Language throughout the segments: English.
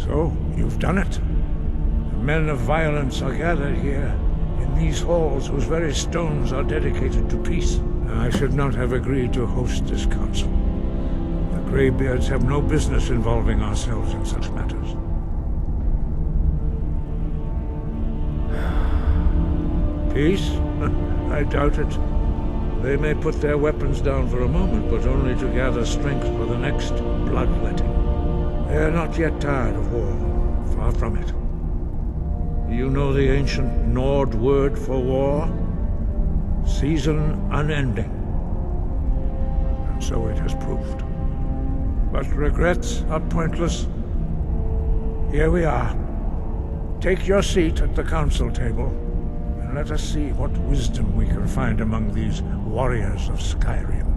So, you've done it. The men of violence are gathered here, in these halls whose very stones are dedicated to peace. I should not have agreed to host this council. The Greybeards have no business involving ourselves in such matters. Peace? I doubt it. They may put their weapons down for a moment, but only to gather strength for the next bloodletting. They are not yet tired of war. Far from it. You know the ancient Nord word for war? Season unending. And so it has proved. But regrets are pointless. Here we are. Take your seat at the council table, and let us see what wisdom we can find among these warriors of Skyrim.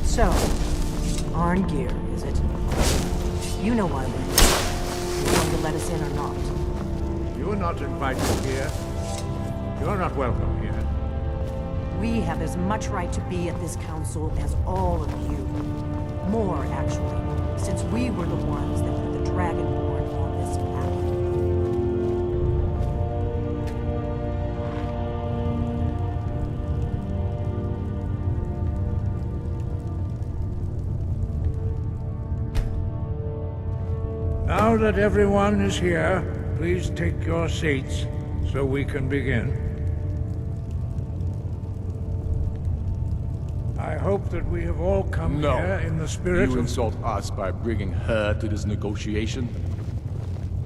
So, Arngeir, is it? You know why we're here. You want to let us in or not? You are not invited here. You are not welcome here. We have as much right to be at this council as all of you. More, actually, since we were the ones that put the Dragonborn on this path. Now that everyone is here, please take your seats so we can begin. I hope that we have all come here in the spirit You of... insult us by bringing her to this negotiation?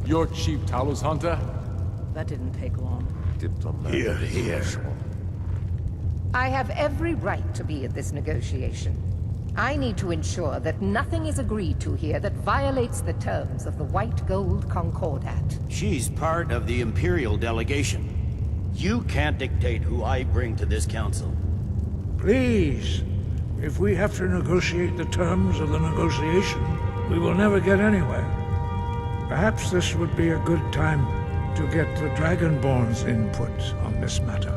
Your chief Talos hunter? That didn't take long. Here. I have every right to be at this negotiation. I need to ensure that nothing is agreed to here that violates the terms of the White Gold Concordat. She's part of the Imperial delegation. You can't dictate who I bring to this council. Please, if we have to negotiate the terms of the negotiation, we will never get anywhere. Perhaps this would be a good time to get the Dragonborn's input on this matter.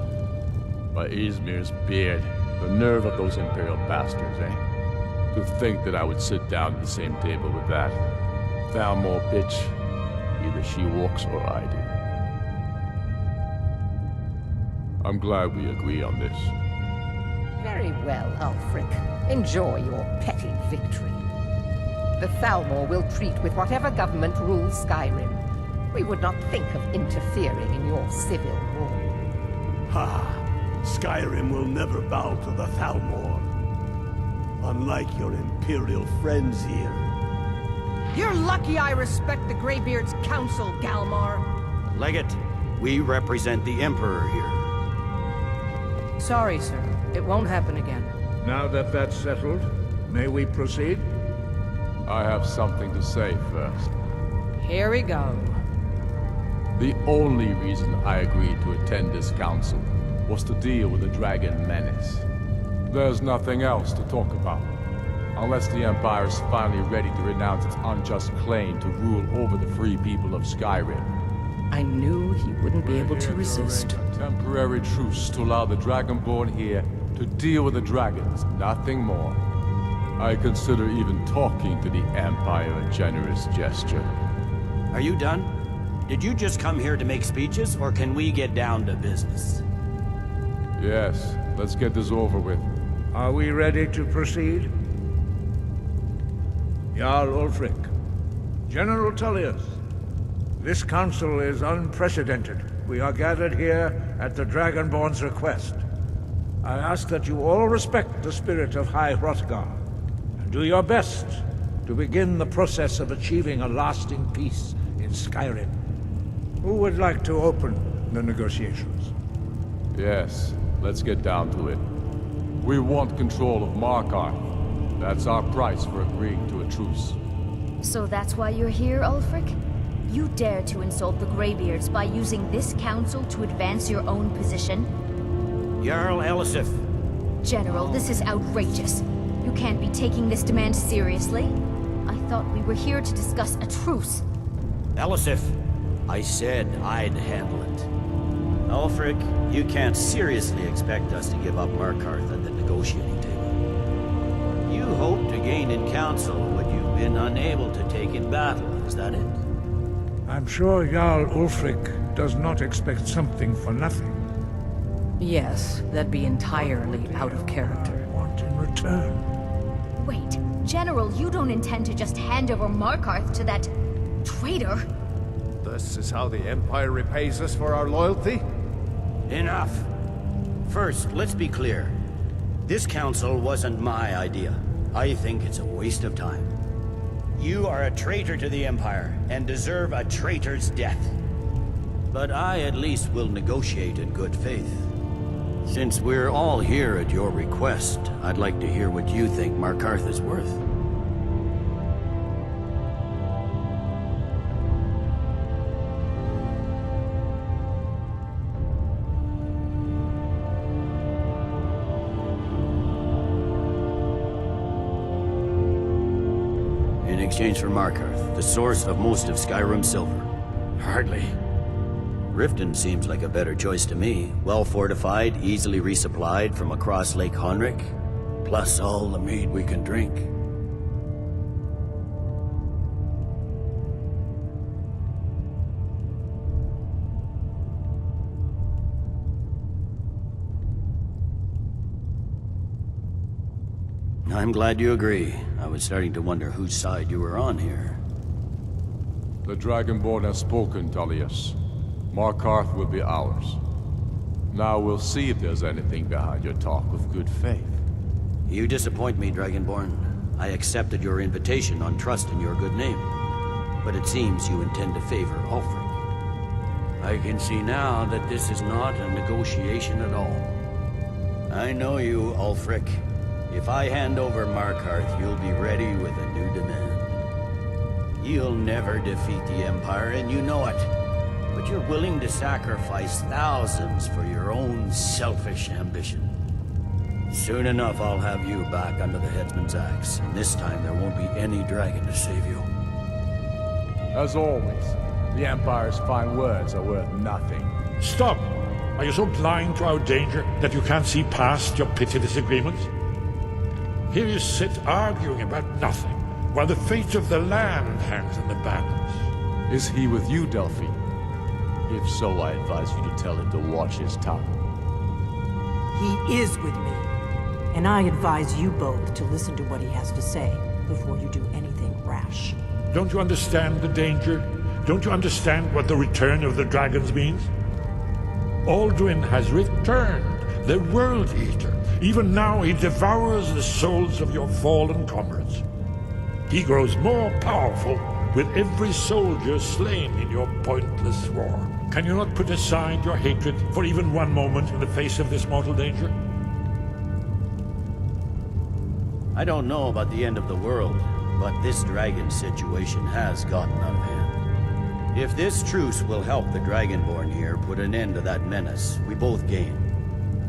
By Izmir's beard. The nerve of those Imperial bastards, eh? To think that I would sit down at the same table with that. Thalmor bitch. Either she walks or I do. I'm glad we agree on this. Very well, Ulfric. Enjoy your petty victory. The Thalmor will treat with whatever government rules Skyrim. We would not think of interfering in your civil war. Ha! Skyrim will never bow to the Thalmor. Unlike your Imperial friends here. You're lucky I respect the Greybeard's council, Galmar. Legate, we represent the Emperor here. Sorry, sir. It won't happen again. Now that that's settled, may we proceed? I have something to say first. Here we go. The only reason I agreed to attend this council was to deal with the Dragon Menace. There's nothing else to talk about. Unless the Empire is finally ready to renounce its unjust claim to rule over the free people of Skyrim. I knew he wouldn't be able to resist. A temporary truce to allow the Dragonborn here to deal with the dragons, nothing more. I consider even talking to the Empire a generous gesture. Are you done? Did you just come here to make speeches, or can we get down to business? Yes, let's get this over with. Are we ready to proceed? Jarl Ulfric, General Tullius, this council is unprecedented. We are gathered here at the Dragonborn's request. I ask that you all respect the spirit of High Hrothgar, and do your best to begin the process of achieving a lasting peace in Skyrim. Who would like to open the negotiations? Yes, let's get down to it. We want control of Markarth. That's our price for agreeing to a truce. So that's why you're here, Ulfric? You dare to insult the Greybeards by using this council to advance your own position? Jarl Elisif. General, this is outrageous. You can't be taking this demand seriously. I thought we were here to discuss a truce. Elisif, I said I'd handle it. Ulfric, you can't seriously expect us to give up Markarth at the negotiating table. You hope to gain in council what you've been unable to take in battle, is that it? I'm sure Jarl Ulfric does not expect something for nothing. Yes, that'd be entirely out of character. I want in return. Wait, General, you don't intend to just hand over Markarth to that traitor? This is how the Empire repays us for our loyalty? Enough. First, let's be clear. This council wasn't my idea. I think it's a waste of time. You are a traitor to the Empire, and deserve a traitor's death. But I at least will negotiate in good faith. Since we're all here at your request, I'd like to hear what you think Markarth is worth. In exchange for Markarth, the source of most of Skyrim's silver. Hardly. Riften seems like a better choice to me. Well fortified, easily resupplied from across Lake Honric, plus all the mead we can drink. I'm glad you agree. I was starting to wonder whose side you were on here. The Dragonborn has spoken, Tullius. Markarth will be ours. Now we'll see if there's anything behind your talk of good faith. You disappoint me, Dragonborn. I accepted your invitation on trust in your good name. But it seems you intend to favor Ulfric. I can see now that this is not a negotiation at all. I know you, Ulfric. If I hand over Markarth, you'll be ready with a new demand. You'll never defeat the Empire, and you know it. But you're willing to sacrifice thousands for your own selfish ambition. Soon enough, I'll have you back under the headsman's axe, and this time there won't be any dragon to save you. As always, the Empire's fine words are worth nothing. Stop! Are you so blind to our danger that you can't see past your petty disagreements? Here you sit arguing about nothing, while the fate of the land hangs in the balance. Is he with you, Delphi? If so, I advise you to tell him to watch his tongue. He is with me. And I advise you both to listen to what he has to say before you do anything rash. Don't you understand the danger? Don't you understand what the return of the dragons means? Alduin has returned, the World Eater. Even now he devours the souls of your fallen comrades. He grows more powerful with every soldier slain in your pointless war. Can you not put aside your hatred for even one moment in the face of this mortal danger? I don't know about the end of the world, but this dragon situation has gotten out of hand. If this truce will help the Dragonborn here put an end to that menace, we both gain.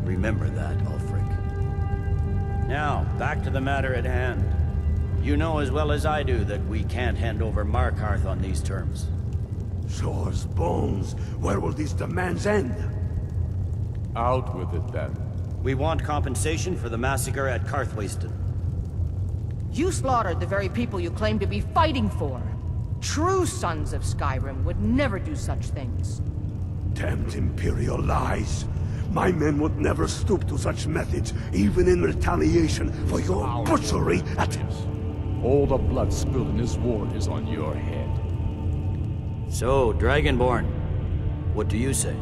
Remember that, Ulfric. Now, back to the matter at hand. You know as well as I do that we can't hand over Markarth on these terms. Swords, bones, where will these demands end? Out with it, then. We want compensation for the massacre at Karthwasten. You slaughtered the very people you claim to be fighting for. True sons of Skyrim would never do such things. Damned Imperial lies. My men would never stoop to such methods, even in retaliation for your butchery at... All the blood spilled in this war is on your head. So, Dragonborn, what do you say?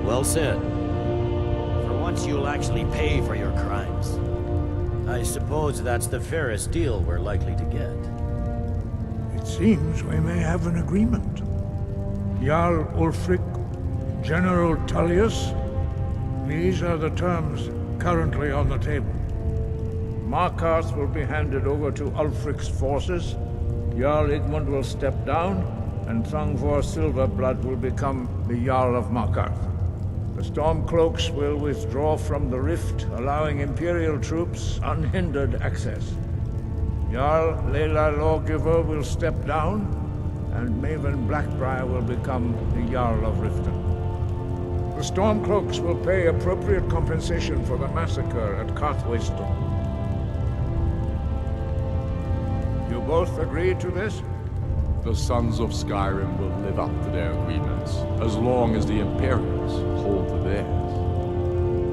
Well said. For once you'll actually pay for your crimes. I suppose that's the fairest deal we're likely to get. It seems we may have an agreement. Jarl Ulfric, General Tullius, these are the terms currently on the table. Markarth will be handed over to Ulfric's forces, Jarl Igmund will step down, and Thongvor Silverblood will become the Jarl of Markarth. The Stormcloaks will withdraw from the rift, allowing Imperial troops unhindered access. Jarl Leila Lawgiver will step down, and Maven Blackbriar will become the Jarl of Riften. The Stormcloaks will pay appropriate compensation for the massacre at Carthwaystone. You both agree to this? The Sons of Skyrim will live up to their agreements, as long as the Imperials hold to theirs.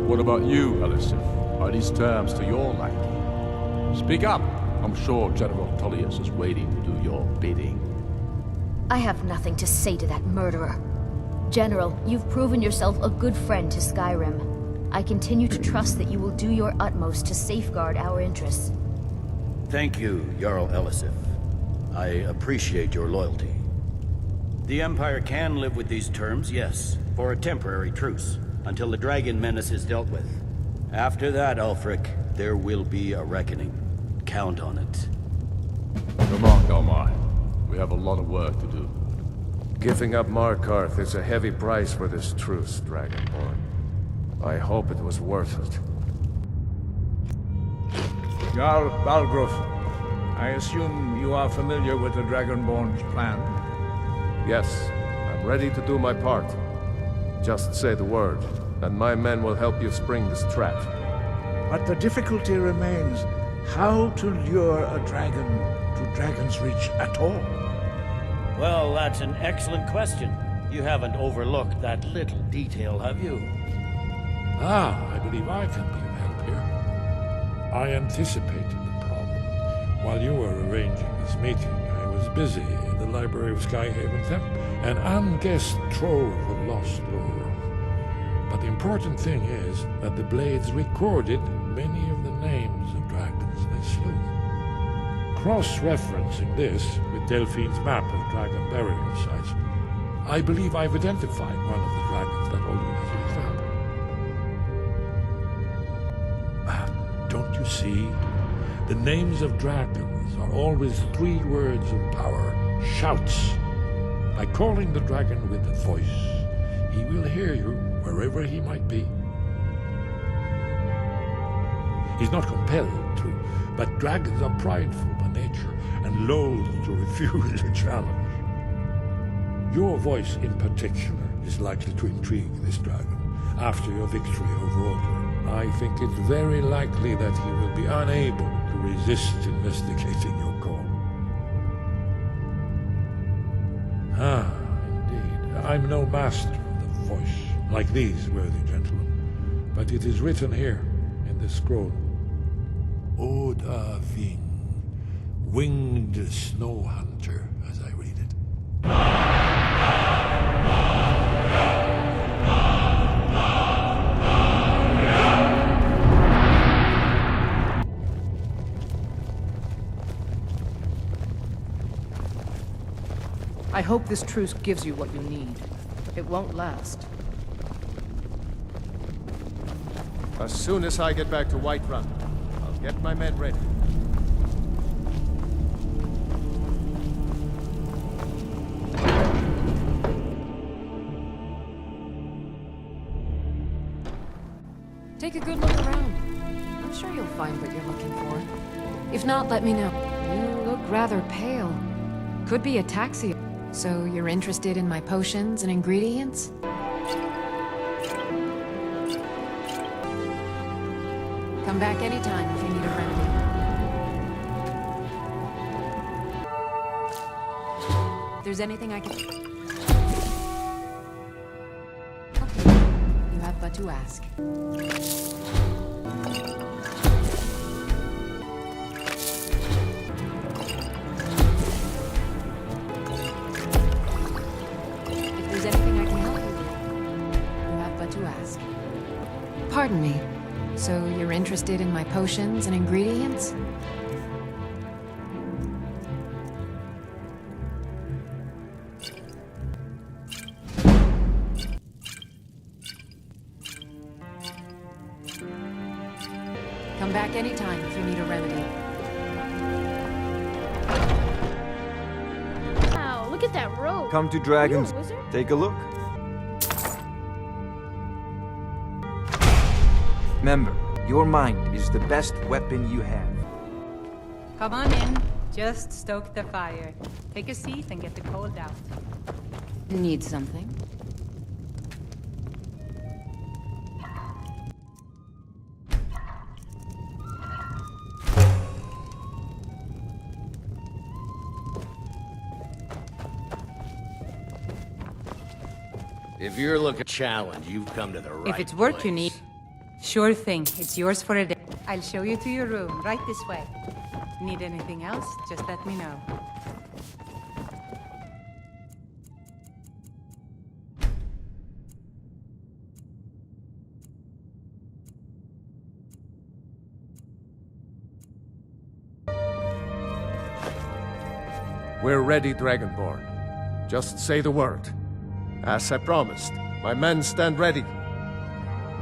What about you, Elisif? Are these terms to your liking? Speak up! I'm sure General Tullius is waiting to do your bidding. I have nothing to say to that murderer. General, you've proven yourself a good friend to Skyrim. I continue to trust that you will do your utmost to safeguard our interests. Thank you, Jarl Elisif. I appreciate your loyalty. The Empire can live with these terms, yes, for a temporary truce, until the dragon menace is dealt with. After that, Ulfric, there will be a reckoning. Count on it. Come on, Galmar. We have a lot of work to do. Giving up Markarth is a heavy price for this truce, Dragonborn. I hope it was worth it. Jarl Balgruuf, I assume you are familiar with the Dragonborn's plan? Yes, I'm ready to do my part. Just say the word, and my men will help you spring this trap. But the difficulty remains how to lure a dragon to Dragon's Reach at all. Well, that's an excellent question. You haven't overlooked that little detail, have you? I believe I can be of help here. I anticipated the problem. While you were arranging this meeting, I was busy in the library of Skyhaven Theft, an unguessed trove of lost lore. But the important thing is that the blades recorded many of the names of dragons they slew. Cross-referencing this with Delphine's map of dragon burial sites, I believe I've identified one of the dragons that Olin has referred. Don't you see? The names of dragons are always 3 words of power, shouts. By calling the dragon with a voice, he will hear you wherever he might be. He's not compelled to, but dragons are prideful by nature and loath to refuse a challenge. Your voice in particular is likely to intrigue this dragon after your victory over Alder. I think it's very likely that he will be unable to resist investigating your call. Indeed. I'm no master of the voice, like these worthy gentlemen, but it is written here in this scroll. Oda Ving, winged snow hunter, as I read it. I hope this truce gives you what you need. It won't last. As soon as I get back to Whiterun, I'll get my men ready. Take a good look around. I'm sure you'll find what you're looking for. If not, let me know. You look rather pale. Could be ataxia. So you're interested in my potions and ingredients? Come back anytime if you need a remedy. If there's anything I can... Okay, you have but to ask. Pardon me. So you're interested in my potions and ingredients? Come back anytime if you need a remedy. Look at that road. Come to Are Dragons. you a wizard? Take a look. Remember, your mind is the best weapon you have. Come on in. Just stoke the fire. Take a seat and get the cold out. Need something? If you're looking for a challenge, you've come to the right If it's work place. you need, sure thing. It's yours for a day. I'll show you to your room, right this way. Need anything else? Just let me know. We're ready, Dragonborn. Just say the word. As I promised, my men stand ready.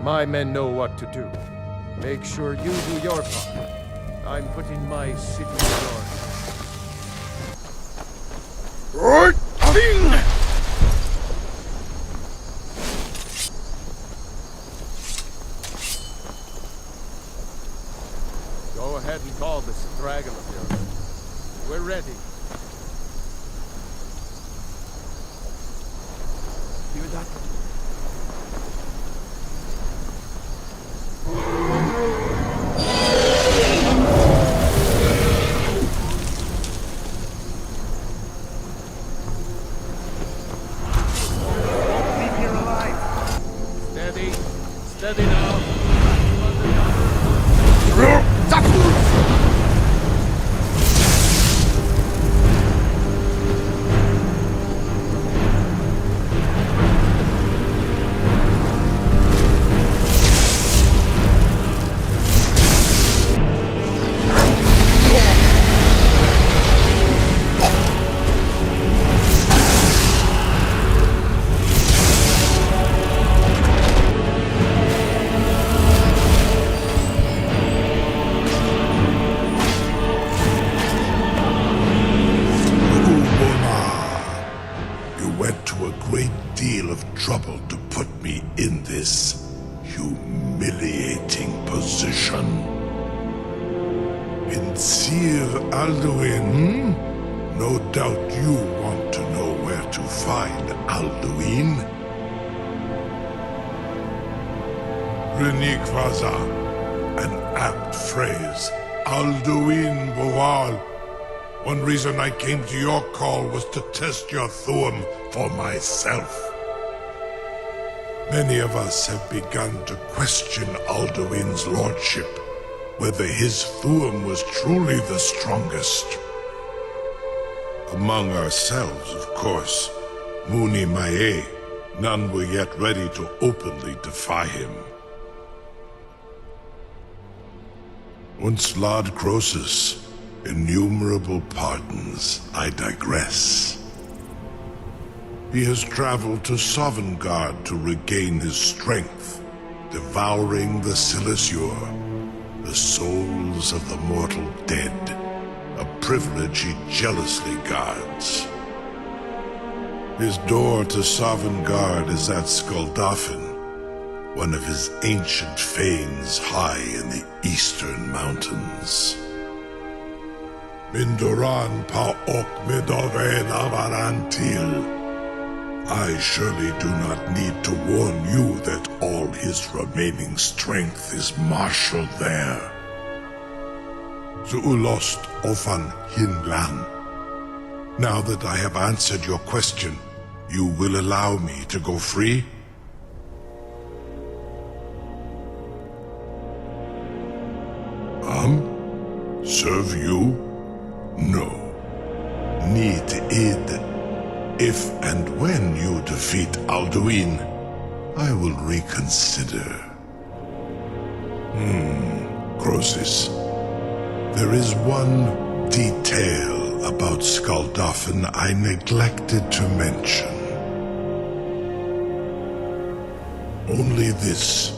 My men know what to do. Make sure you do your part. I'm putting my city in yours. Go ahead and call this dragon of yours. We're ready. Hear that? Steady. Steady now. Trouble to put me in this humiliating position. Vincir Alduin, no doubt you want to know where to find Alduin. Renikvaza, an apt phrase. Alduin Boval. One reason I came to your call was to test your Thuum for myself. Many of us have begun to question Alduin's lordship, whether his Thuum was truly the strongest. Among ourselves, of course, Muni Mae, none were yet ready to openly defy him. Once Lord Croesus, innumerable pardons, I digress. He has traveled to Sovngarde to regain his strength, devouring the Silesure, the souls of the mortal dead, a privilege he jealously guards. His door to Sovngarde is at Skuldafn, one of his ancient fanes high in the eastern mountains. Mindoran pa ok midove navarantil. I surely do not need to warn you that all his remaining strength is marshaled there. Zuulost ofan hinlan. Now that I have answered your question, you will allow me to go free? Serve you? No. Need id. If and when you defeat Alduin, I will reconsider. Croesus. There is one detail about Skuldafn I neglected to mention. Only this.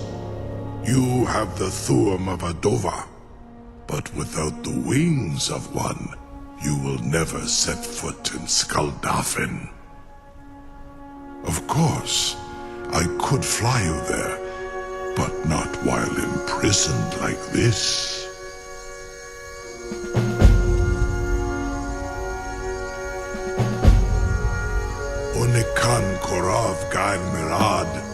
You have the Thuum of a Dova, but without the wings of one. you will never set foot in Skuldafn. Of course, I could fly you there, but not while imprisoned like this. Onikan Korav Gain Mirad.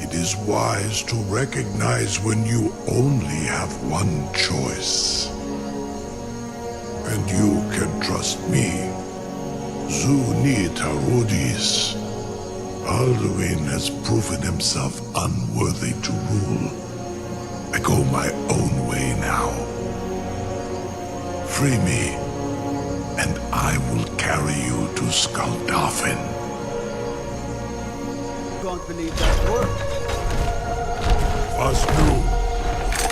It is wise to recognize when you only have one choice. And you can trust me. Zuni Tarudis. Alduin has proven himself unworthy to rule. I go my own way now. Free me, and I will carry you to Skuldafn. Don't believe that word. Was nu,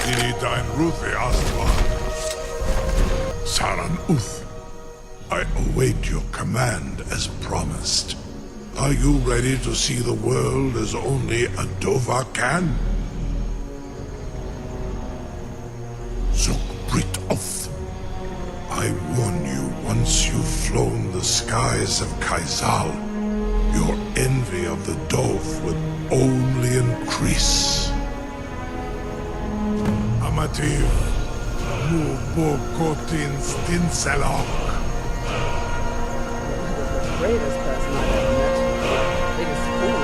dini dein Ruthi Astvar. Saran Uth, I await your command as promised. Are you ready to see the world as only a Dova can? Zukbrit Oth. I warn you, once you've flown the skies of Kaizal, your envy of the Dove would only increase. Amativ, Mubokotin Stinselok. The greatest person I've ever met. Biggest fool.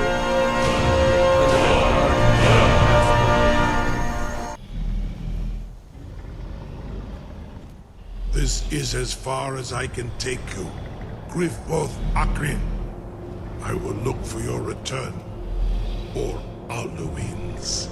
This is as far as I can take you. Grifboth Akrin. I will look for your return, or Alduin's.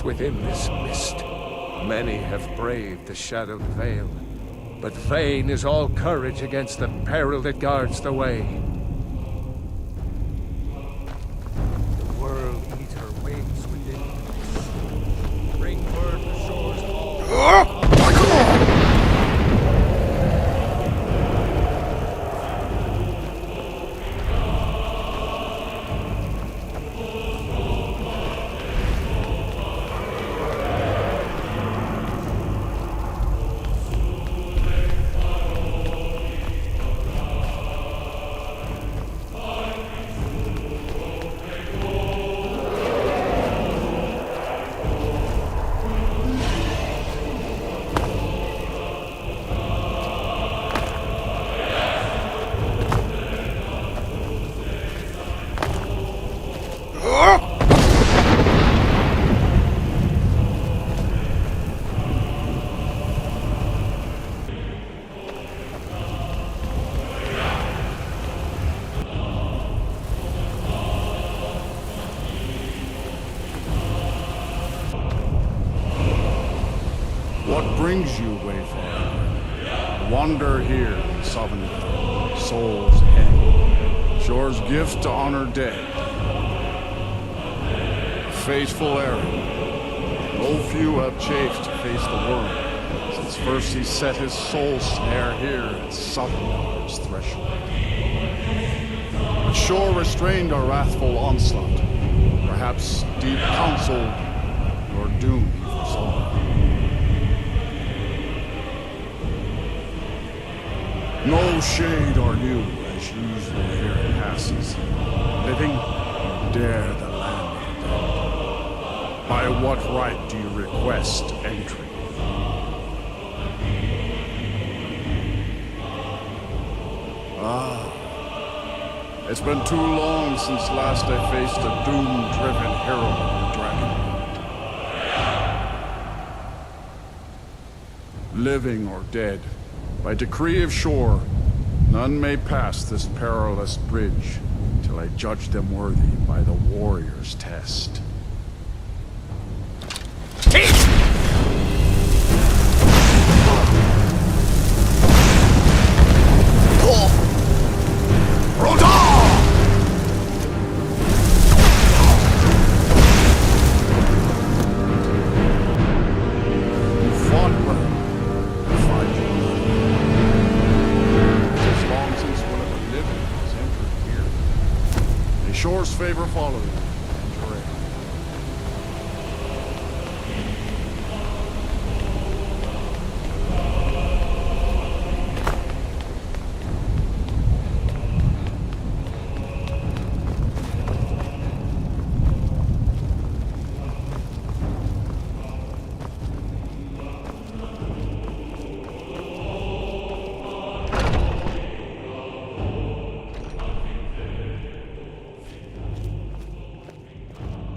lies within this mist. Many have braved the shadowed veil, but vain is all courage against the peril that guards the way. The World Eater waits within us. Bring word to shores. What brings you, Wayfarer? Wander here in Southern Soul's End. Shore's gift to honor dead. A faithful errand. No few have chafed to face the world, since first he set his soul snare here at Southern's threshold. But Shore restrained our wrathful onslaught. Perhaps deep counsel, your doom he foresaw. No shade are you, as usual here it passes. Living, you dare the land of the dead. By what right do you request entry? It's been too long since last I faced a doom-driven hero of the dragon. Living or dead, by decree of Shore, none may pass this perilous bridge till I judge them worthy by the warrior's test. Shore's favor follow you.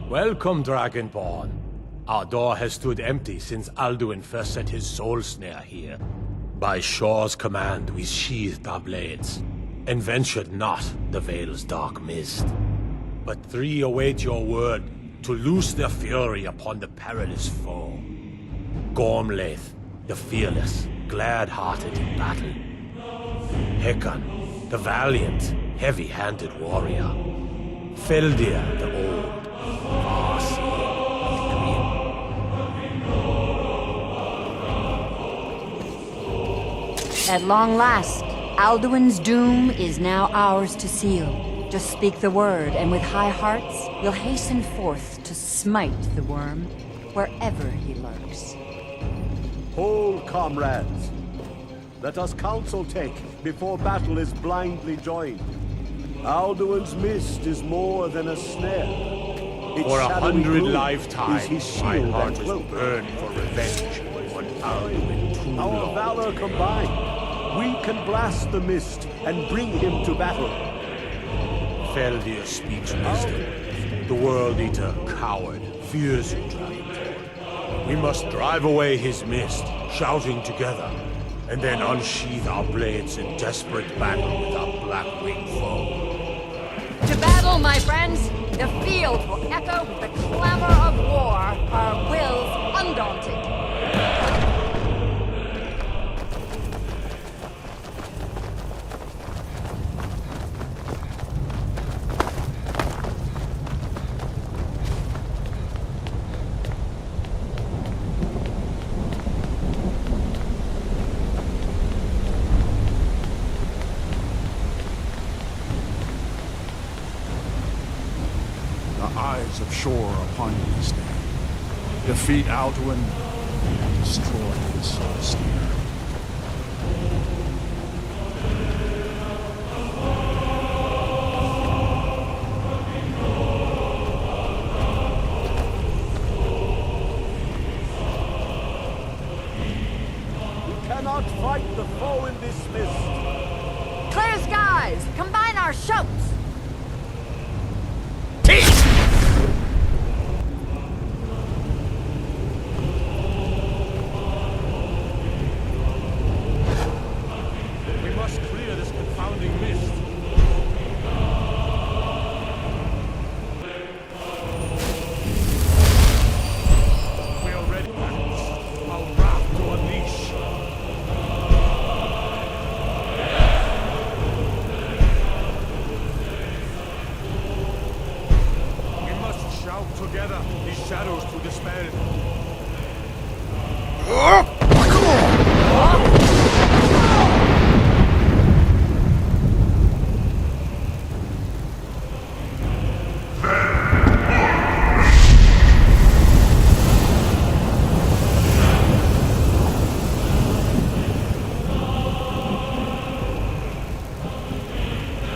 Welcome, Dragonborn. Our door has stood empty since Alduin first set his soul snare here. By Shore's command, we sheathed our blades, and ventured not the Vale's dark mist. But three await your word to loose their fury upon the perilous foe. Gormlaith, the fearless, glad-hearted in battle. Hecon, the valiant, heavy-handed warrior. Feldir, the old, far-seeing and At long last, Alduin's doom is now ours to seal. Just speak the word, and with high hearts, we'll hasten forth to smite the worm wherever he lurks. Hold, comrades. Let us counsel take before battle is blindly joined. Alduin's mist is more than a snare. For 100 lifetimes, my heart has burned for revenge on Alduin too long. Our valor combined, we can blast the mist and bring him to battle. Feldir speaks wisdom. The World Eater, coward, fears you, Dragonborn. We must drive away his mist, shouting together, and then unsheath our blades in desperate battle with our black-winged foe. To battle, my friends! The field will echo with the clamor of war, our wills undaunted. The eyes of Shore are upon you this day. Defeat Alduin and destroy his soul snare. We cannot fight the foe in this mist. Clear skies! Combine our shouts! We must clear this confounding mist. We are ready. Our wrath to unleash. We must shout together these shadows to dispel.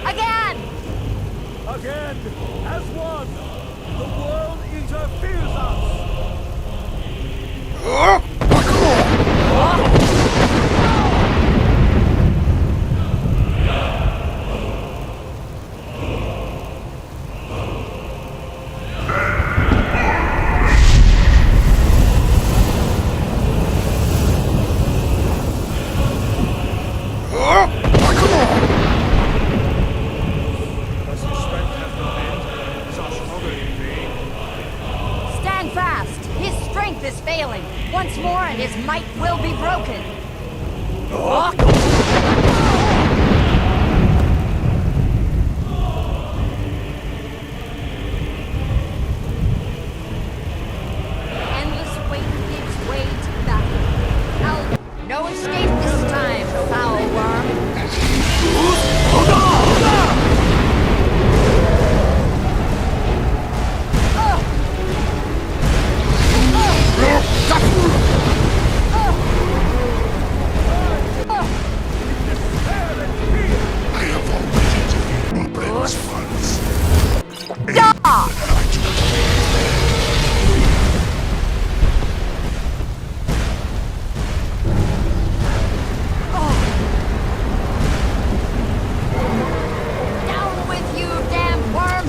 Again! Again, as one, the World Eater fears us. As his strength hath no end, is our struggle in vain? Stand fast! His strength is failing. Once more and his might will be broken. Endless wait gives way to battle. No escape this time, foul worm. I have already defeated my friends once. Down with you, damn worm!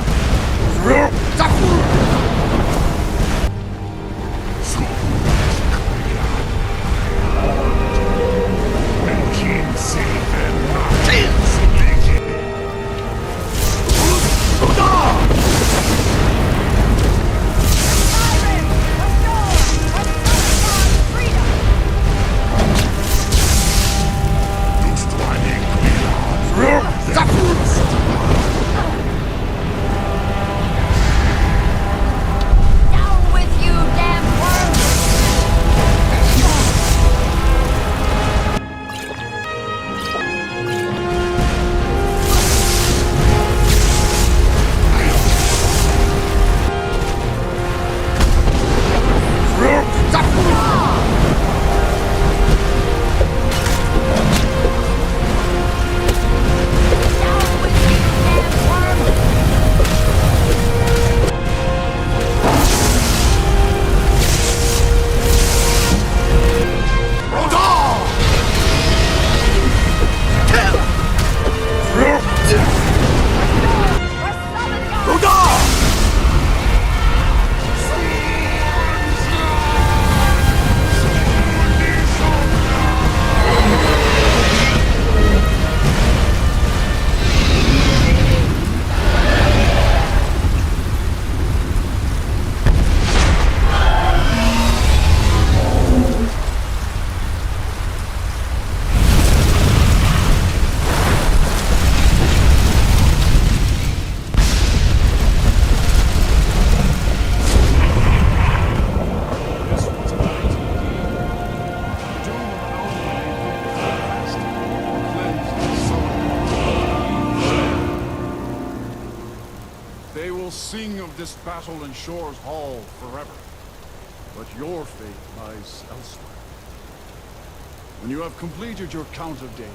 will sing of this battle in Shore's Hall forever. But your fate lies elsewhere. When you have completed your count of days,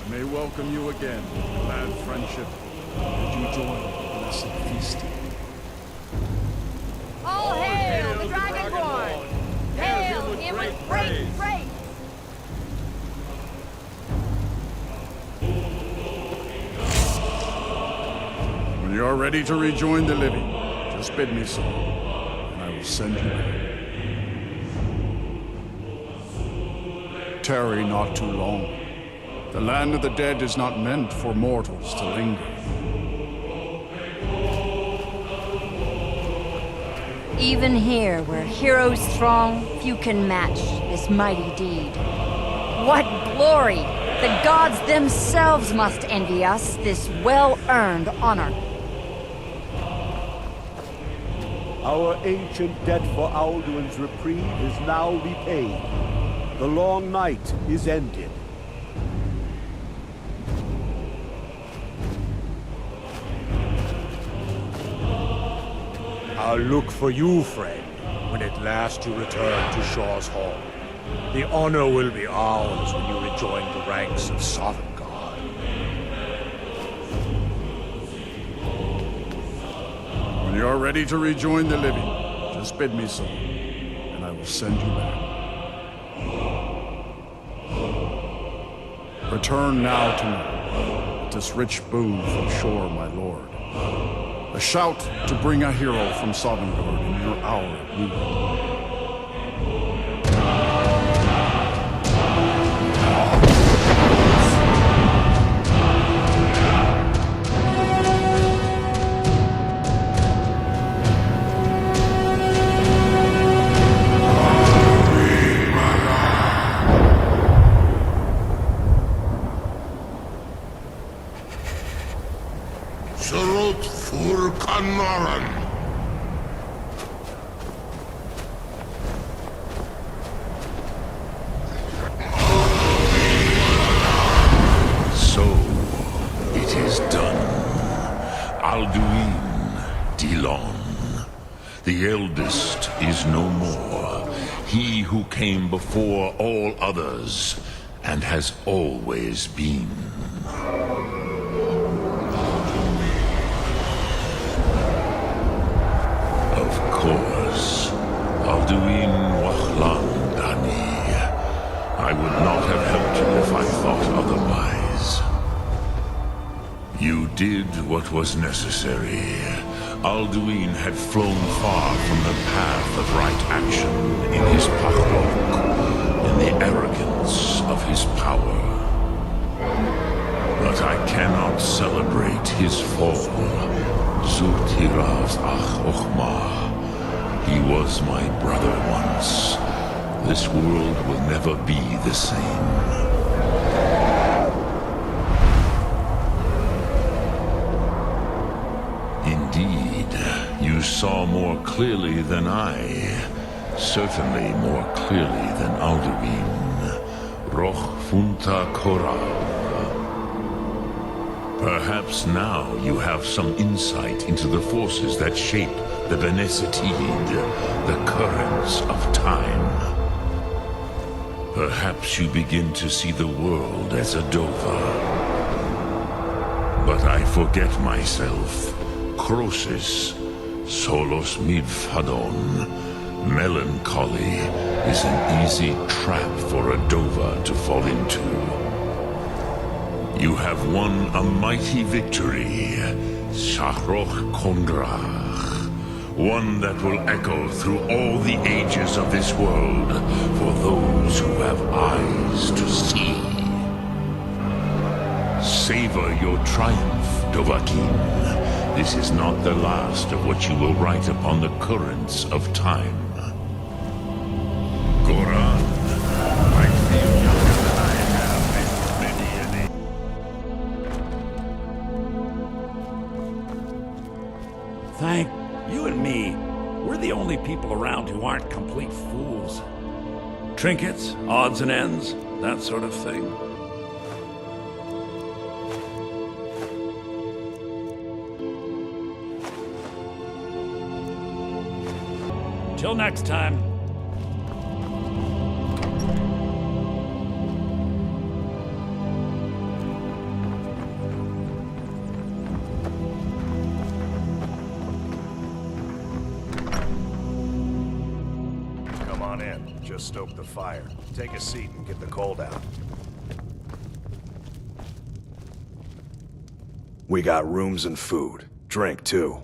I may welcome you again in glad friendship, and you join the blessed feasting. All hail the Dragonborn! Hail him with great praise! When you are ready to rejoin the living, just bid me so, and I will send you back. Tarry not too long. The land of the dead is not meant for mortals to linger. Even here, where heroes throng, few can match this mighty deed. What glory! The gods themselves must envy us this well-earned honor. Our ancient debt for Alduin's reprieve is now repaid. The long night is ended. I'll look for you, friend, when at last you return to Shaw's Hall. The honor will be ours when you rejoin the ranks of Sovngarde. When you are ready to rejoin the living, just bid me so, and I will send you back. Return now to me, with this rich boon from Shore, my lord. A shout to bring a hero from Sovngarde in your hour of need. So, it is done. Alduin, Dilon. The eldest is no more. He who came before all others, and has always been. Of course, Alduin Wahlan Dani. I would not have helped you if I thought otherwise. You did what was necessary. Alduin had flown far from the path of right action in his Pachlok, in the arrogance of his power. But I cannot celebrate his fall. Zutiraz Ach Ochmah. He was my brother once. This world will never be the same. Indeed, you saw more clearly than I. Certainly more clearly than Alduin. Roch Funta Korav. Perhaps now you have some insight into the forces that shape the Benesitid, the currents of time. Perhaps you begin to see the world as a Dova. But I forget myself. Crosis, Solos Midfadon. Melancholy is an easy trap for a Dova to fall into. You have won a mighty victory, Shahroch Kondrach. One that will echo through all the ages of this world for those who have eyes to see. Savor your triumph, Dovahkiin. This is not the last of what you will write upon the currents of time. Goran, I feel younger than I have in many an age. Thank you and me. We're the only people around who aren't complete fools. Trinkets, odds and ends, that sort of thing. Till next time. Come on in. Just stoke the fire. Take a seat and get the cold out. We got rooms and food. Drink, too.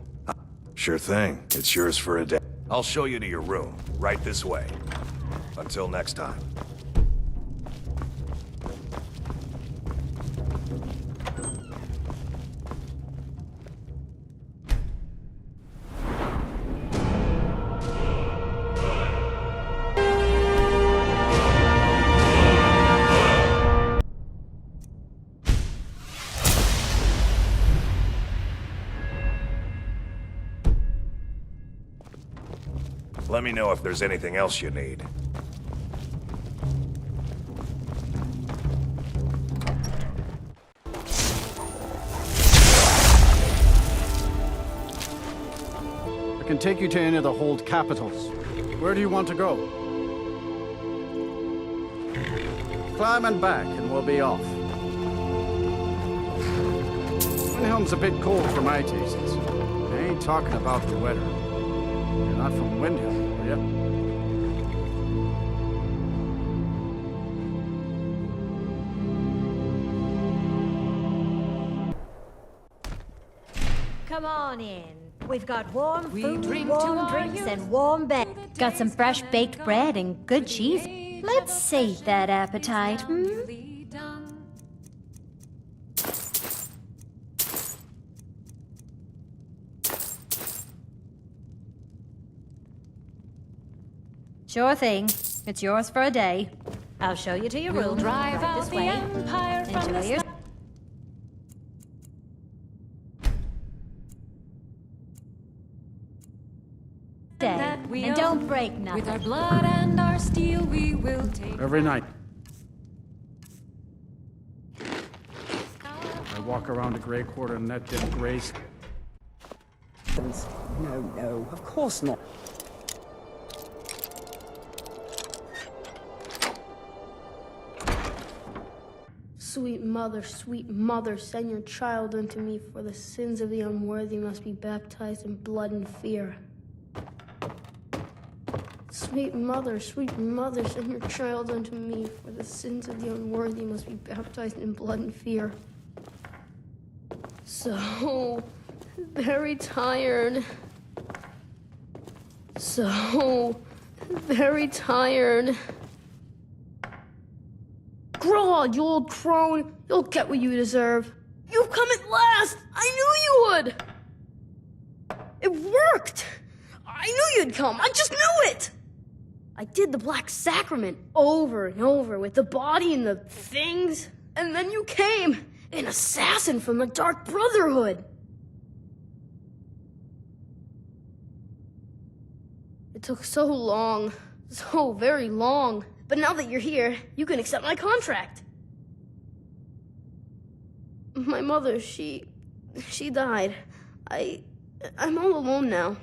Sure thing. It's yours for a day. I'll show you to your room. Right this way. Until next time. Let me know if there's anything else you need. I can take you to any of the hold capitals. Where do you want to go? Climb and back, and we'll be off. Windhelm's a bit cold for my tastes. I ain't talking about the weather. You're not from Windhelm, are you? Come on in. We've got warm food, drink warm to our drinks, youth. and warm beds. Got some fresh baked bread and good cheese. Let's sate that appetite, hmm? Sure thing. It's yours for a day. I'll show you to your We'll room. drive right out this the way. Empire from Enjoy the your day. that we And own. don't break nothing. With our blood and our steel, we will take. Every night. I walk around the Grey Quarter and let them graze. No, of course not. Sweet mother, send your child unto me, for the sins of the unworthy must be baptized in blood and fear. Sweet mother, send your child unto me, for the sins of the unworthy must be baptized in blood and fear. So very tired. So very tired. Grog, you old crone, you'll get what you deserve. You've come at last! I knew you would! It worked! I knew you'd come, I just knew it! I did the Black Sacrament over and over with the body and the things, and then you came, an assassin from the Dark Brotherhood. It took so long, so very long. But now that you're here, you can accept my contract. My mother, she died. I'm all alone now.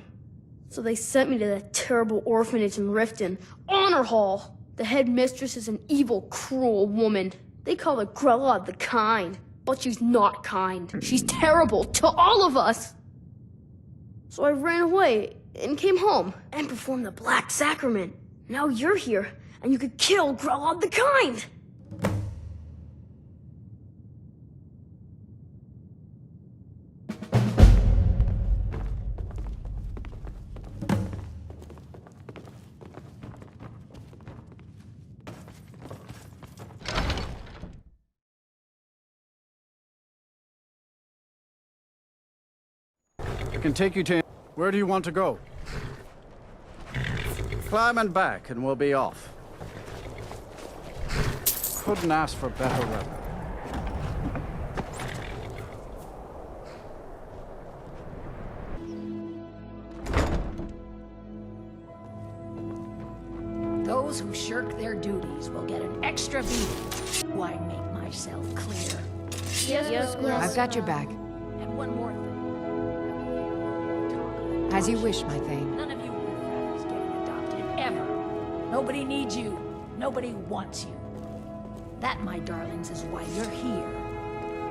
So they sent me to that terrible orphanage in Riften, Honor Hall. The headmistress is an evil, cruel woman. They call her Grella the Kind, but she's not kind. She's terrible to all of us. So I ran away and came home and performed the Black Sacrament. Now you're here. And you could kill Grella the Kind! I can take you to... Where do you want to go? Climb and back, and we'll be off. Couldn't ask for better weather. Those who shirk their duties will get an extra beating. Do I make myself clear? Yes. I've got your back. And one more thing. As you wish, my thing. None of you riffraff is getting a Ever. Nobody needs you. Nobody wants you. That, my darlings, is why you're here.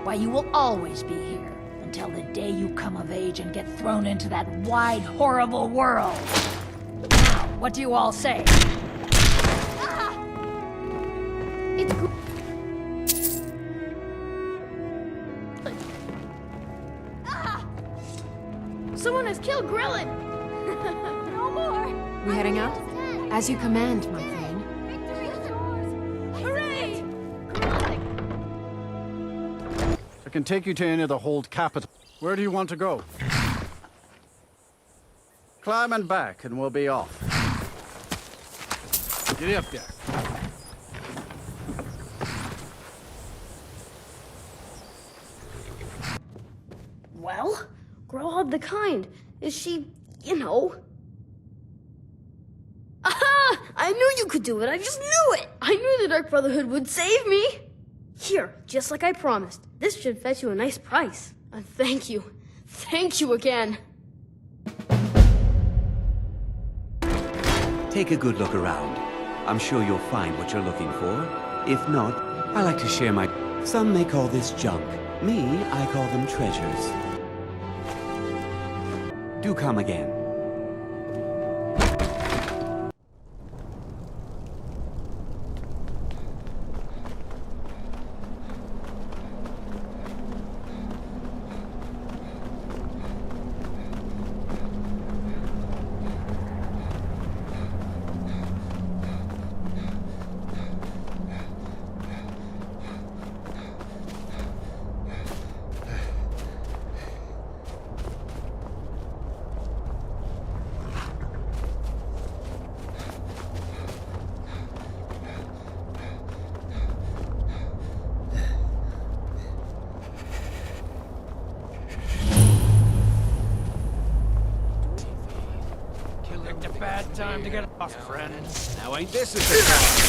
Why you will always be here. Until the day you come of age and get thrown into that wide, horrible world. Now, what do you all say? It's Someone has killed Grillin! No more! We heading out? As you command, my Thane. Hooray! I can take you to any of the hold capital. Where do you want to go? Climb and back, and we'll be off. Get up there. Well, Growlhub the Kind. Is she, you know... Aha! I knew you could do it. I just knew it. I knew the Dark Brotherhood would save me. Here, just like I promised. This should fetch you a nice price. And thank you. Thank you again. Take a good look around. I'm sure you'll find what you're looking for. If not, I like to share my... Some may call this junk. Me, I call them treasures. Do come again. Bad time to get off, friend. Now ain't this a good time?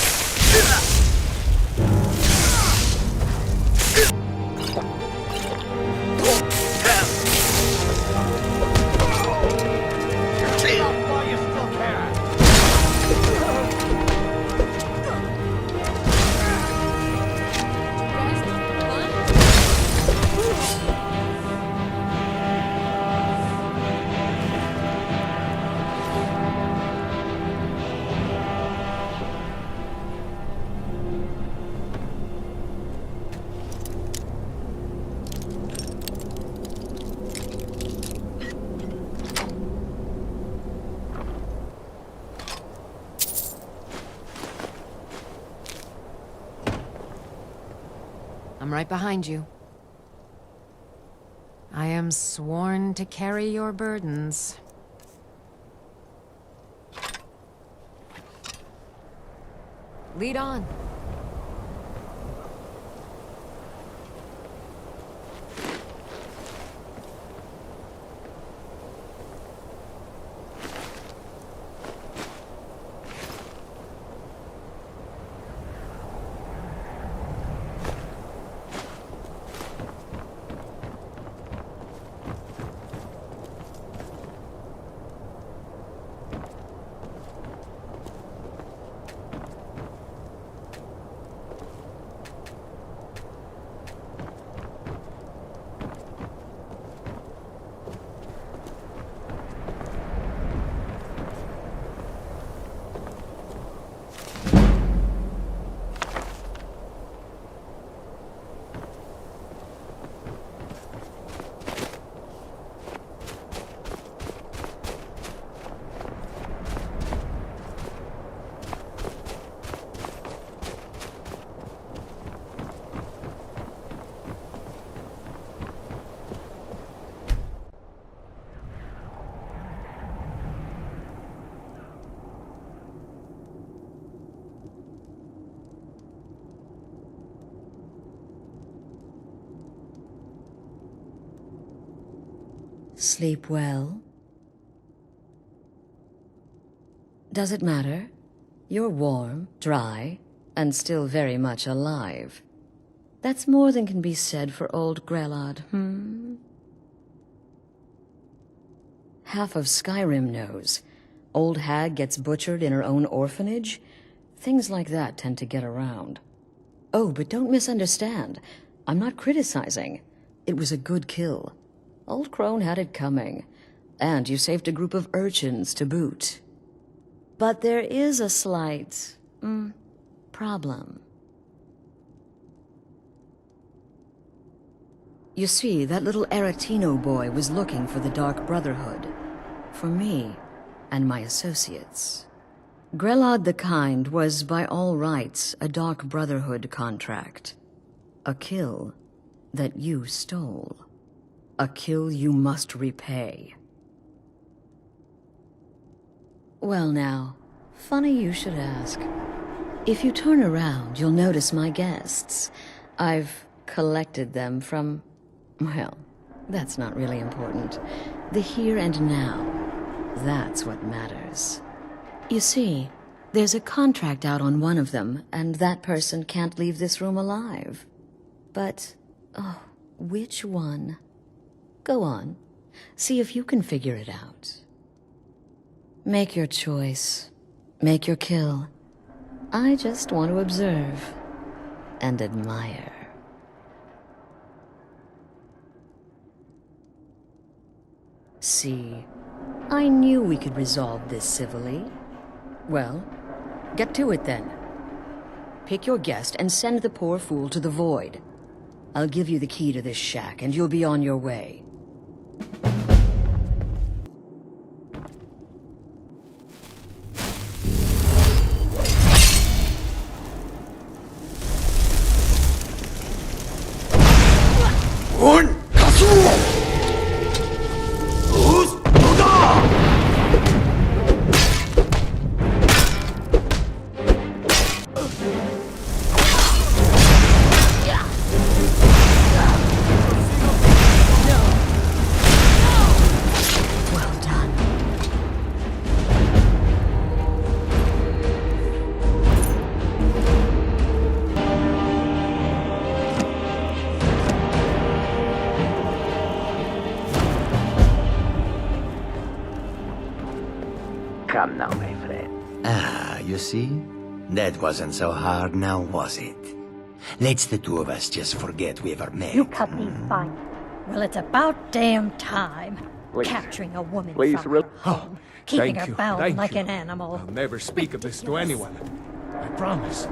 I'm right behind you. I am sworn to carry your burdens. Lead on. Sleep well? Does it matter? You're warm, dry, and still very much alive. That's more than can be said for old Grelod, Half of Skyrim knows, Old hag gets butchered in her own orphanage. Things like that tend to get around. Oh, but don't misunderstand. I'm not criticizing. It was a good kill. Old Crone had it coming. And you saved a group of urchins to boot. But there is a slight... problem. You see, that little Aretino boy was looking for the Dark Brotherhood. For me and my associates. Grelod the Kind was, by all rights, a Dark Brotherhood contract. A kill that you stole. A kill you must repay. Well now, funny you should ask. If you turn around, you'll notice my guests. I've collected them from... well, that's not really important. The here and now. That's what matters. You see, there's a contract out on one of them, and that person can't leave this room alive. But, oh, which one? Go on. See if you can figure it out. Make your choice. Make your kill. I just want to observe and admire. See, I knew we could resolve this civilly. Well, get to it then. Pick your guest and send the poor fool to the void. I'll give you the key to this shack and you'll be on your way. Come now, my friend. Ah, you see? That wasn't so hard now, was it? Let's the two of us just forget we ever met. You cut me fine. Well, it's about damn time. Please. Capturing a woman from her home, keeping her bound like an animal. I'll never speak of this to anyone. I promise.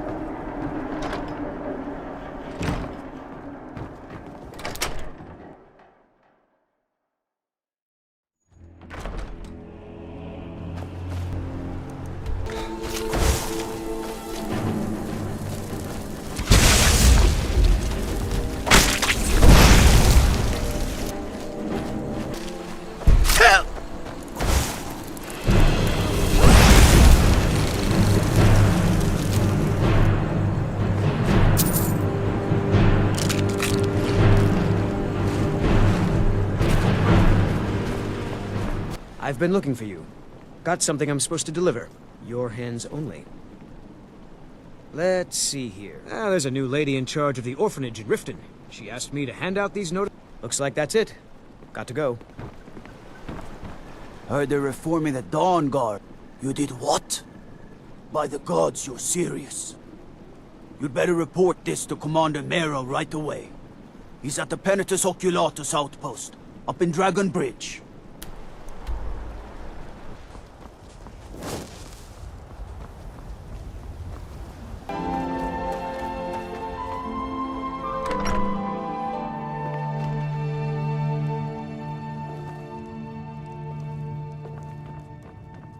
I've been looking for you. Got something I'm supposed to deliver. Your hands only. Let's see here. There's a new lady in charge of the orphanage in Riften. She asked me to hand out these notices. Looks like that's it. Got to go. Heard they're reforming the Dawn Guard. You did what? By the gods, you're serious. You'd better report this to Commander Mero right away. He's at the Penitus Oculatus outpost, up in Dragon Bridge.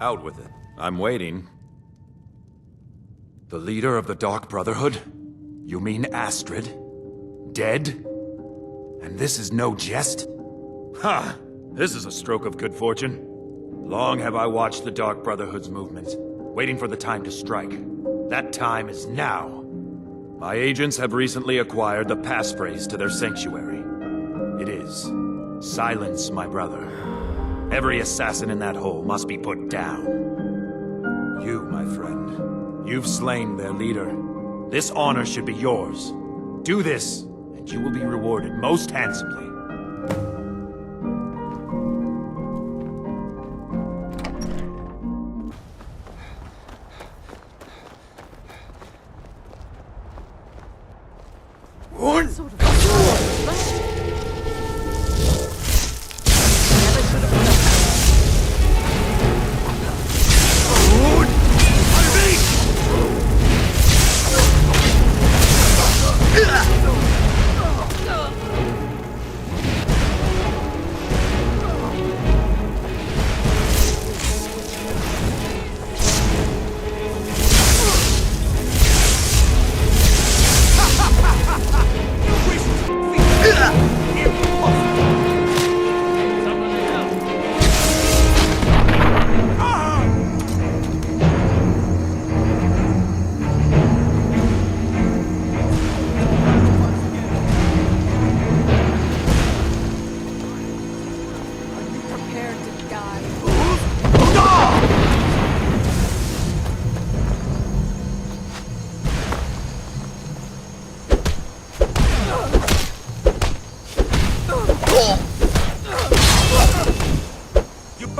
Out with it. I'm waiting. The leader of the Dark Brotherhood? You mean Astrid? Dead? And this is no jest? Ha! This is a stroke of good fortune. Long have I watched the Dark Brotherhood's movement, waiting for the time to strike. That time is now. My agents have recently acquired the passphrase to their sanctuary. It is, "Silence, my brother." Every assassin in that hole must be put down. You, my friend, you've slain their leader. This honor should be yours. Do this, and you will be rewarded most handsomely.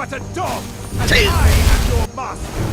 but a dog, and I am your master!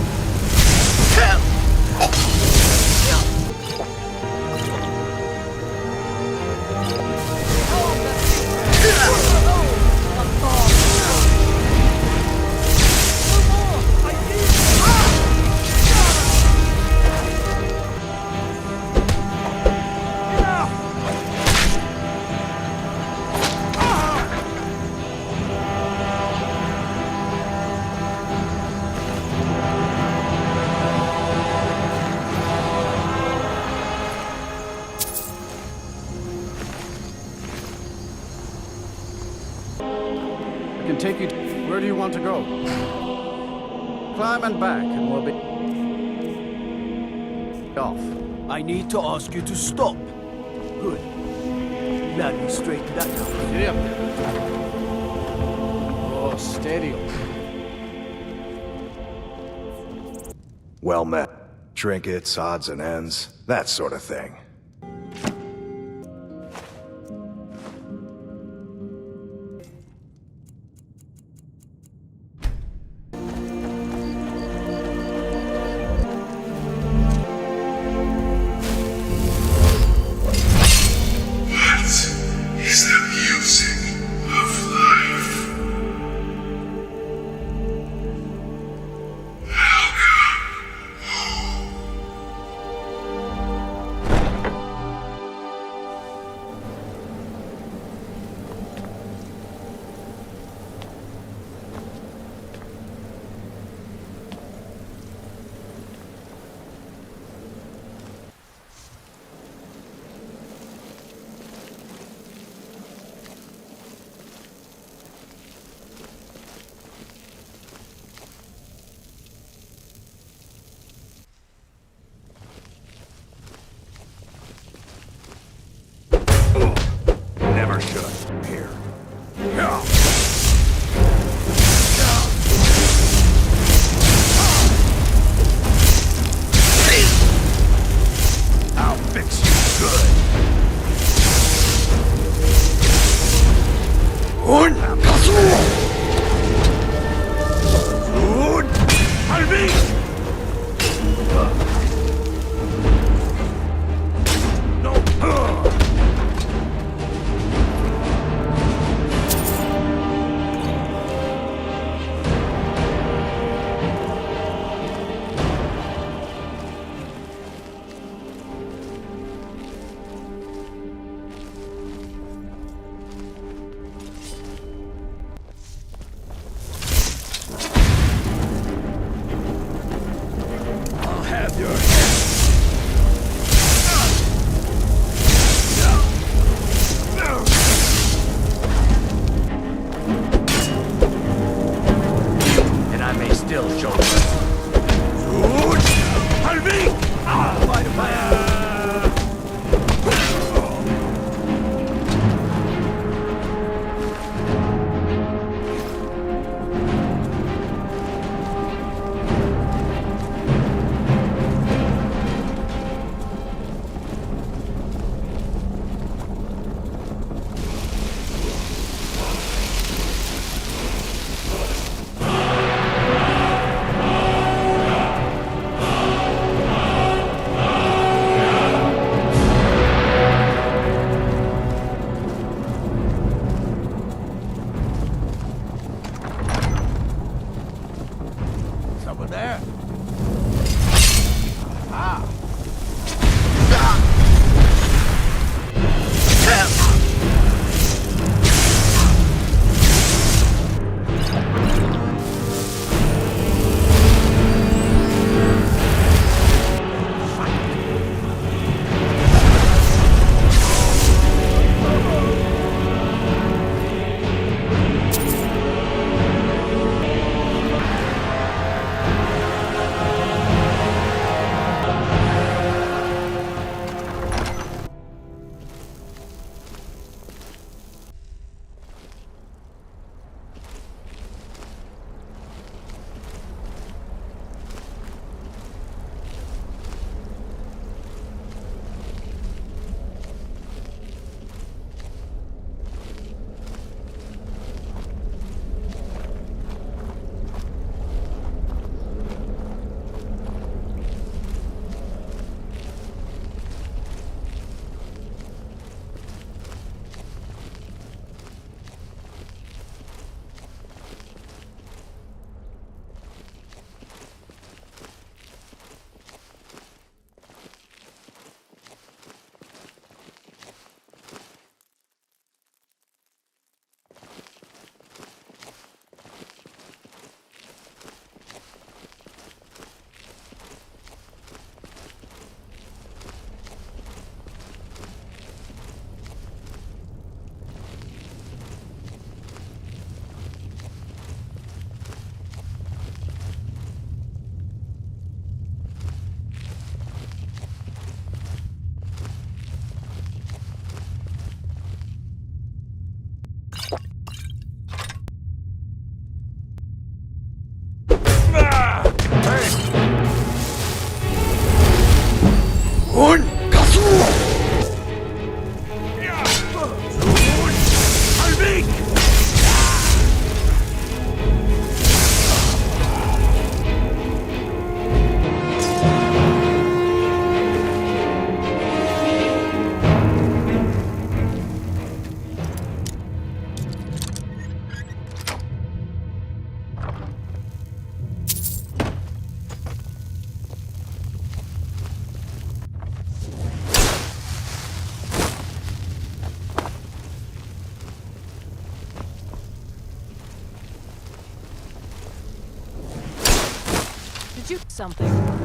I can take you where do you want to go? Climb and back, and we'll be off. I need to ask you to stop. Good. Glad we straightened that out. Get up there. Oh, steady. Well met. Trinkets, odds and ends, that sort of thing. Never should have. Here. I'll fix you good. Did you something?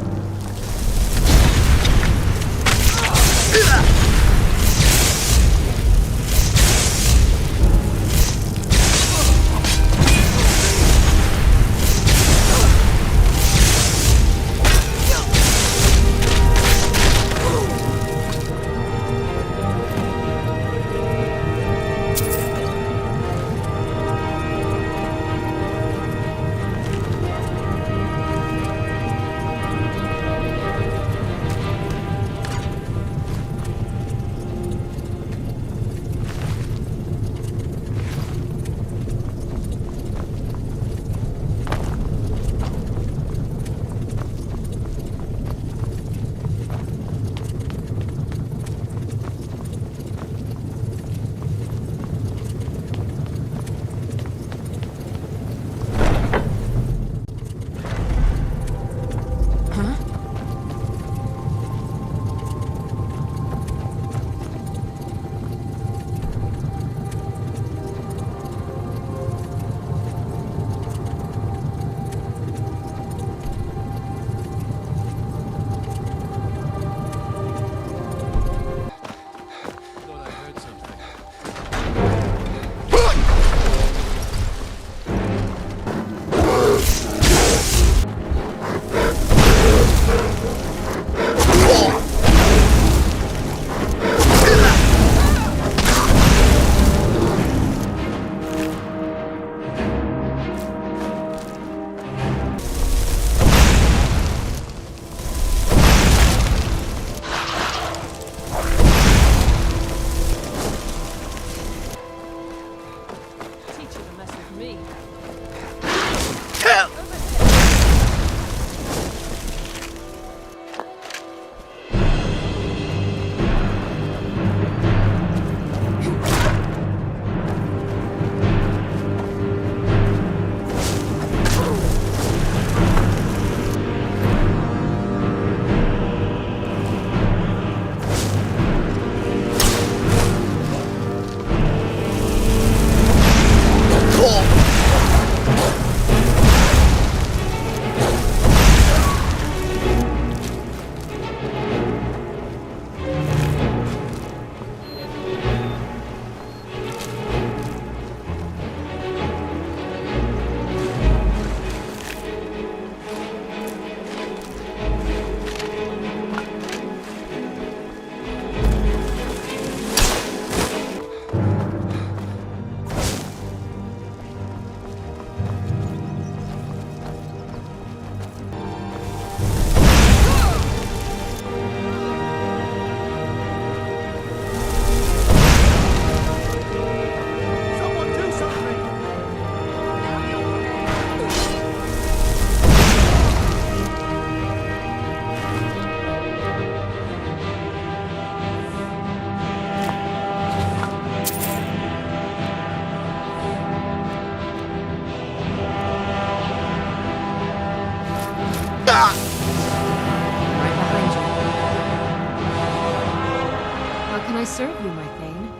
I serve you, my Thane?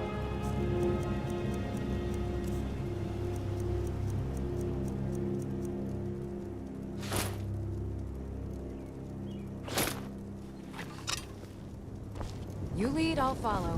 You lead, I'll follow.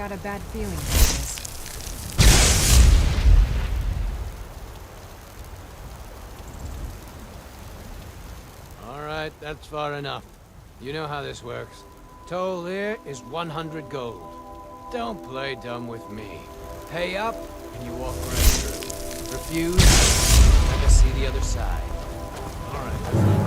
got a bad feeling about this. Alright, that's far enough. You know how this works. Toll here is 100 gold. Don't play dumb with me. Pay up, and you walk right through. Refuse, let us see the other side. Alright.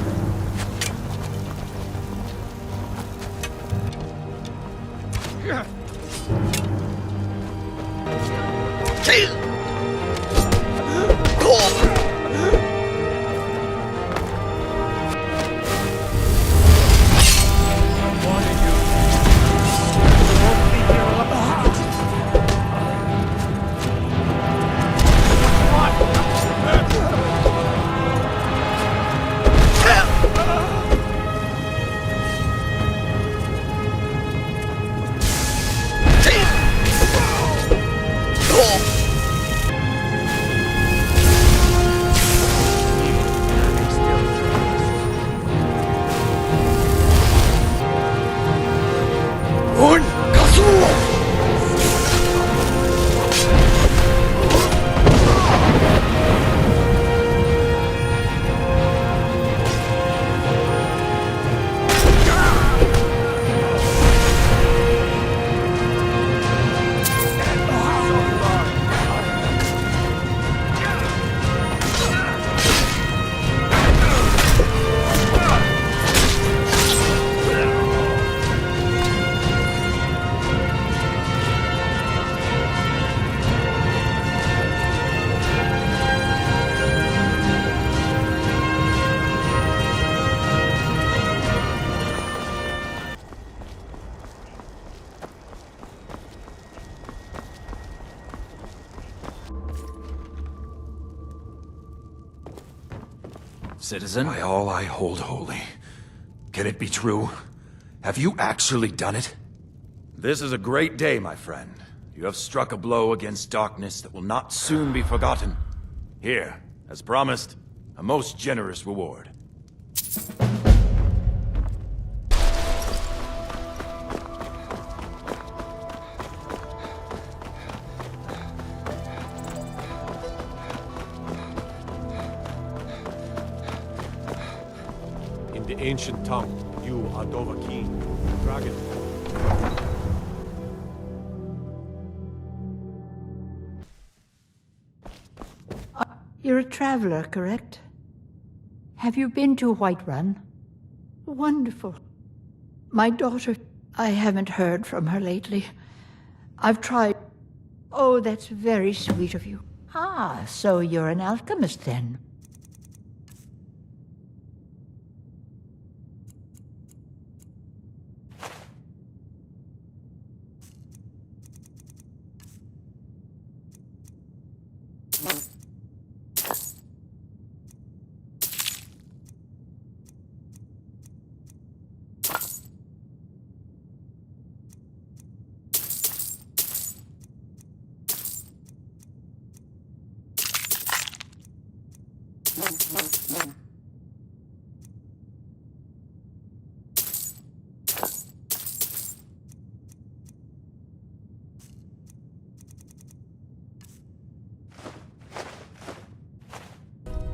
Citizen? By all I hold holy. Can it be true? Have you actually done it? This is a great day, my friend. You have struck a blow against darkness that will not soon be forgotten. Here, as promised, a most generous reward. In the ancient tongue, you are Dovahkiin, dragon. You're a traveler, correct? Have you been to Whiterun? Wonderful. My daughter, I haven't heard from her lately. I've tried. Oh, that's very sweet of you. Ah, so you're an alchemist then?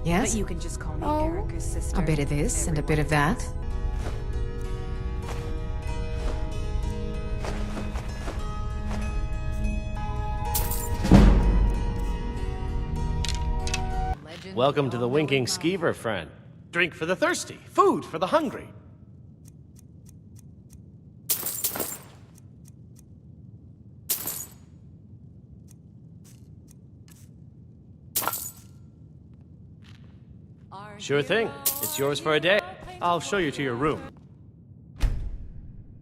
Yes? But you can just call me Erica's sister. A bit of this and a bit of that. Welcome to the Winking Skeever, friend. Drink for the thirsty, food for the hungry. Sure thing. It's yours for a day. I'll show you to your room.